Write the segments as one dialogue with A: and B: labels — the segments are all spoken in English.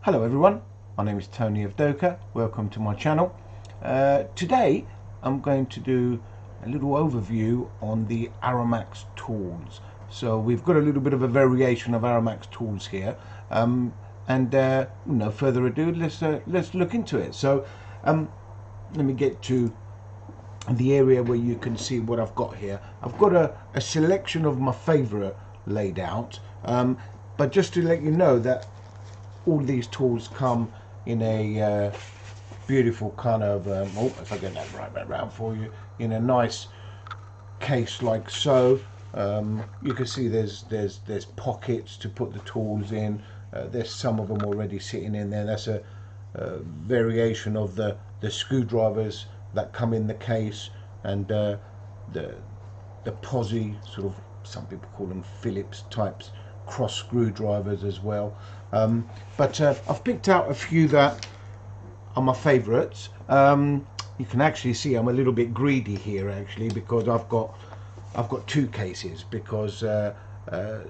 A: Hello everyone, my name is Tony of Doka. Welcome to my channel. Today I'm going to do a little overview on the ArrowMax tools. So we've got a little bit of a variation of ArrowMax tools here, and no further ado, let's look into it. So let me get to the area where you can see what I've got here. I've got a selection of my favorite laid out, but just to let you know that all these tools come in a beautiful kind of if I get that right back round for you, in a nice case like so. You can see there's pockets to put the tools in. There's some of them already sitting in there. That's a variation of the screwdrivers that come in the case, and the posi, sort of, some people call them Phillips types cross screwdrivers as well. But I've picked out a few that are my favorites. You can actually see I'm a little bit greedy here actually, because I've got two cases, because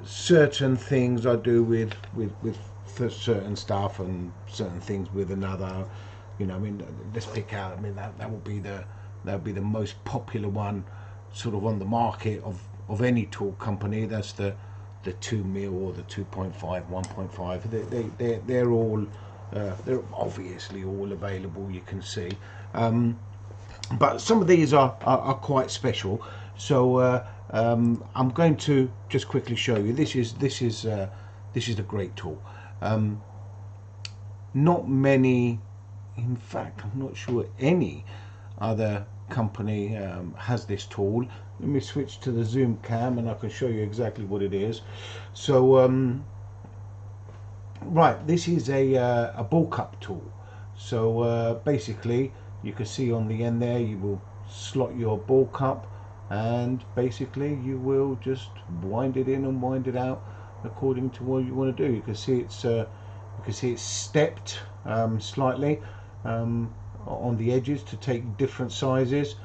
A: certain things I do with certain stuff and certain things with another. You know, I mean, let's pick out, I mean, that would be the most popular one sort of on the market of any tool company. That's the 2mm or the 2.5, 1.5. They're all they're obviously all available, you can see, but some of these are quite special. So I'm going to just quickly show you. This is a great tool. Not many, in fact I'm not sure any other company has this tool. Let me switch to the zoom cam and I can show you exactly what it is. So right, this is a ball cup tool. So basically you can see on the end there, you will slot your ball cup, and basically you will just wind it in and wind it out according to what you want to do. You can see it's stepped slightly on the edges to take different sizes.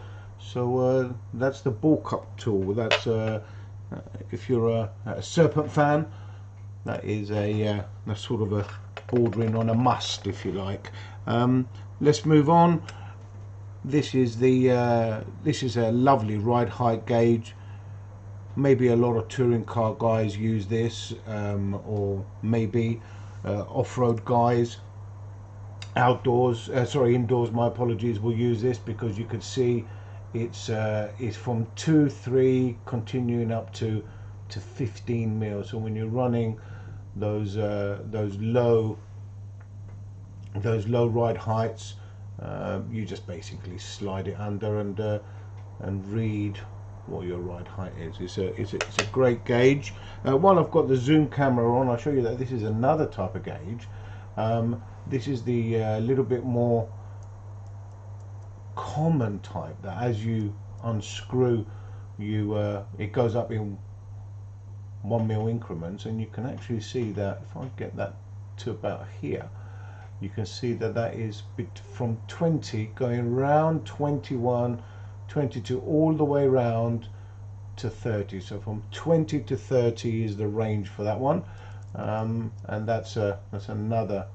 A: So that's the ball cup tool. That's if you're a Serpent fan, that is a sort of a bordering on a must, if you like. Let's move on. This is a lovely ride height gauge. Maybe a lot of touring car guys use this, or maybe off-road guys. Indoors, my apologies, will use this, because you could see it's from 2-3 continuing up to 15 mil. So when you're running those low ride heights, you just basically slide it under and read what your ride height is. It's a great gauge. While I've got the zoom camera on, I'll show you that this is another type of gauge. This is the little bit more common type, that as you unscrew, it goes up in 1 mil increments, and you can actually see that if I get that to about here, you can see that is from 20 going round 21, 22, all the way round to 30. So from 20 to 30 is the range for that one, and that's another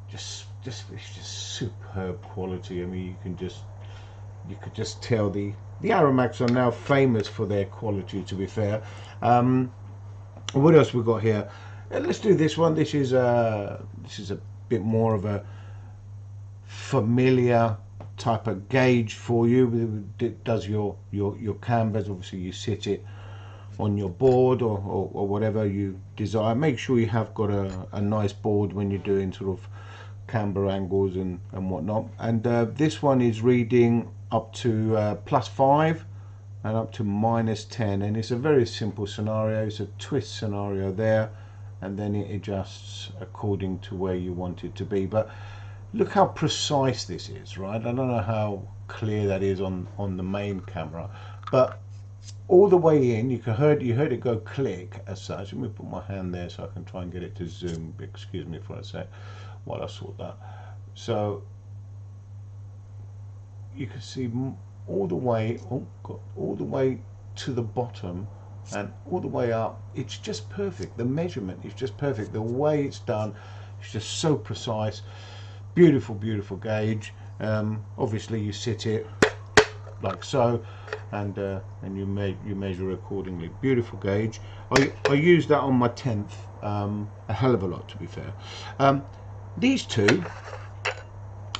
A: it's just superb quality. I mean, you could just tell the ArrowMax are now famous for their quality, to be fair. What else we got here? Let's do this one. This is a bit more of a familiar type of gauge for you. It does your canvas. Obviously you sit it on your board or whatever you desire. Make sure you have got a nice board when you're doing sort of camber angles and whatnot. And this one is reading up to +5 and up to -10, and it's a very simple scenario. It's a twist scenario there, and then it adjusts according to where you want it to be. But look how precise this is, right? I don't know how clear that is on the main camera, but all the way in, you heard it go click as such. Let me put my hand there so I can try and get it to zoom. Excuse me for a sec while I sort that. So you can see all the way, all the way to the bottom and all the way up. It's just perfect. The measurement is just perfect. The way it's done, It's just so precise. Beautiful, beautiful gauge. Obviously you sit it like so, and you measure accordingly. Beautiful gauge. I use that on my 10th a hell of a lot, to be fair. These two,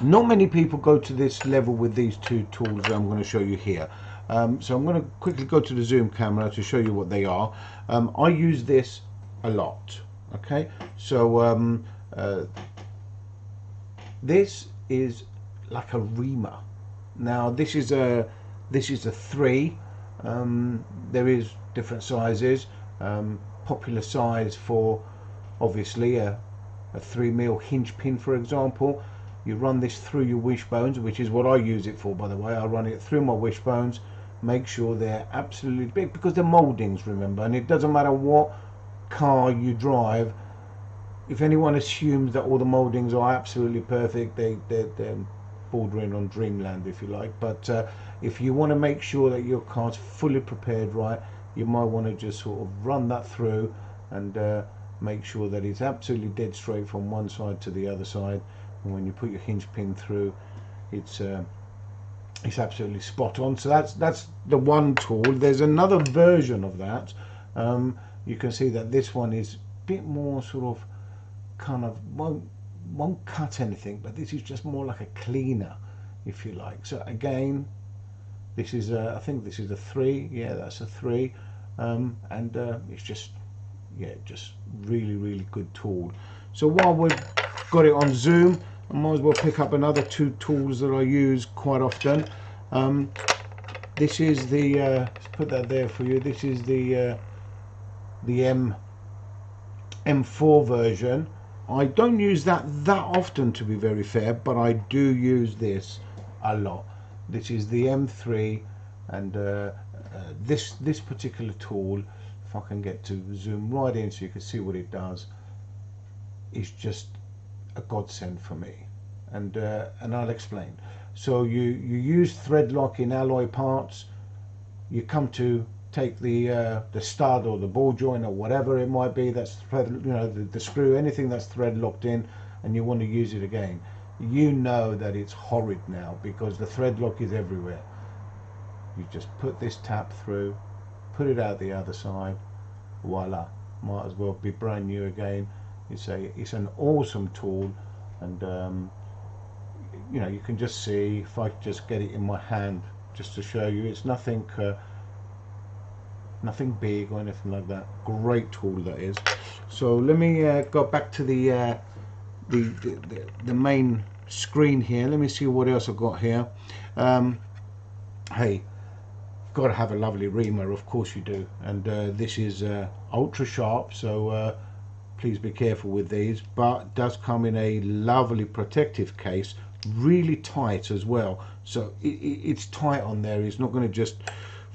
A: not many people go to this level with these two tools that I'm going to show you here. So I'm going to quickly go to the zoom camera to show you what they are. I use this a lot. Okay, so this is like a reamer. Now this is a 3. There is different sizes. Popular size for obviously a 3mm hinge pin, for example. You run this through your wishbones, which is what I use it for, by the way. I run it through my wishbones, make sure they're absolutely big, because they're moldings, remember, and it doesn't matter what car you drive. If anyone assumes that all the moldings are absolutely perfect, they're bordering on dreamland, if you like. But if you want to make sure that your car's fully prepared right, you might want to just sort of run that through and make sure that it's absolutely dead straight from one side to the other side. And when you put your hinge pin through, it's absolutely spot on. So that's the one tool. There's another version of that. You can see that this one is a bit more sort of kind of won't cut anything, but this is just more like a cleaner, if you like. So again, this is I think this is a 3. Yeah, that's a 3. And it's just, yeah, just really good tool. So while we've got it on zoom, I might as well pick up another 2 tools that I use quite often. This is the let's put that there for you. This is the M4 version. I don't use that often, to be very fair, but I do use this a lot. This is the M3, and this particular tool, if I can get to zoom right in so you can see what it does, is just a godsend for me, and I'll explain. So you use thread lock in alloy parts. You come to take the stud or the ball joint or whatever it might be that's thread, you know, the screw, anything that's thread locked in, and you want to use it again. You know that it's horrid now because the thread lock is everywhere. You just put this tap through, put it out the other side, voila, might as well be brand new again. It's an awesome tool, and you know, you can just see, if I just get it in my hand just to show you, it's nothing nothing big or anything like that. Great tool that is. So let me go back to the main screen here. Let me see what else I've got here. Hey, got to have a lovely reamer, of course you do, and this is ultra sharp, so please be careful with these, but it does come in a lovely protective case, really tight as well, so it's tight on there. It's not going to just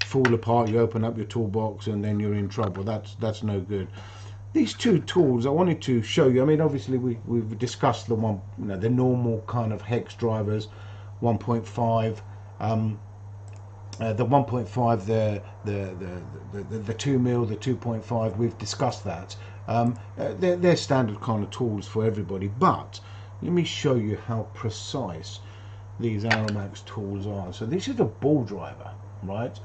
A: fall apart. You open up your toolbox and then you're in trouble. That's no good. These 2 tools I wanted to show you. I mean, obviously we've discussed the one, you know, the normal kind of hex drivers, 1.5, the 1.5, the 2mm, the 2.5. We've discussed that. They're standard kind of tools for everybody, but let me show you how precise these ArrowMax tools are. So this is a ball driver, right?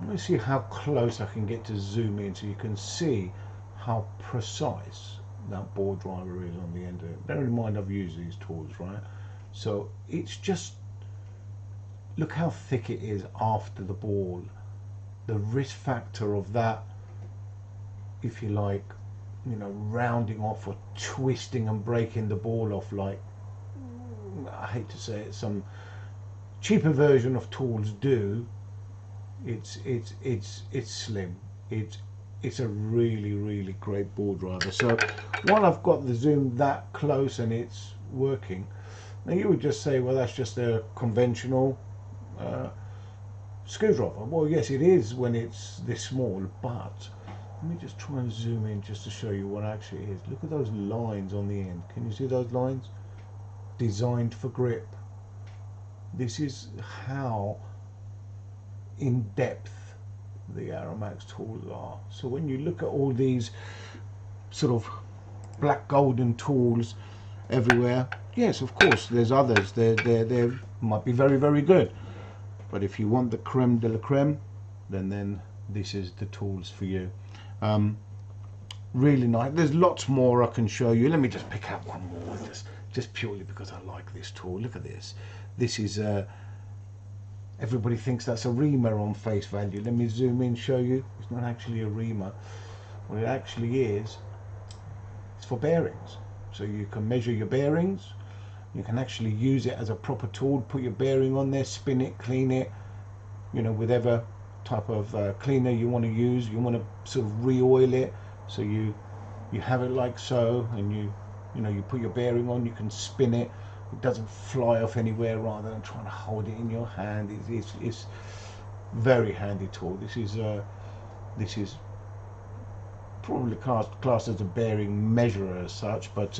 A: Let me see how close I can get to zoom in so you can see how precise that ball driver is on the end of it. Bear in mind I've used these tools, right? So it's just, look how thick it is after the ball. The risk factor of that, if you like, you know, rounding off or twisting and breaking the ball off, like, I hate to say it, some cheaper version of tools do. It's slim. It's a really great ball driver. So while I've got the zoom that close and it's working, now you would just say, well, that's just a conventional screwdriver. Well, yes, it is when it's this small, but let me just try and zoom in just to show you what actually it is. Look at those lines on the end. Can you see those lines? Designed for grip. This is how in depth the ArrowMax tools are. So when you look at all these sort of black golden tools, everywhere. Yes, of course, there's others. They might be very, very good. But if you want the creme de la creme, then this is the tools for you. Really nice. There's lots more I can show you. Let me just pick out one more, just purely because I like this tool. Look at this. This is everybody thinks that's a reamer on face value. Let me zoom in, show you. It's not actually a reamer. What it actually is, it's for bearings. So you can measure your bearings. You can actually use it as a proper tool. Put your bearing on there, spin it, clean it. You know, whatever type of cleaner you want to use. You want to sort of re-oil it. So you have it like so, and you know you put your bearing on. You can spin it. It doesn't fly off anywhere, rather than trying to hold it in your hand. It's very handy tool. This is probably classed as a bearing measurer as such, but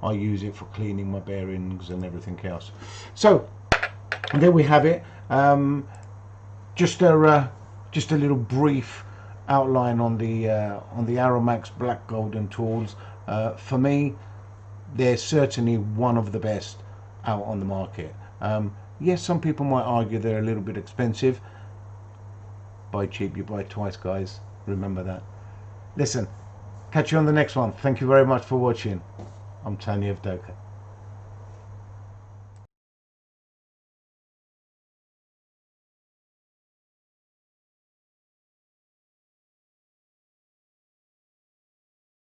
A: I use it for cleaning my bearings and everything else. So there we have it. Just a little brief outline on the ArrowMax Black Golden tools. For me, they're certainly one of the best out on the market. Yes, some people might argue they're a little bit expensive. Buy cheap, you buy twice, guys. Remember that. Listen, catch you on the next one. Thank you very much for watching. I'm Tony of Doka.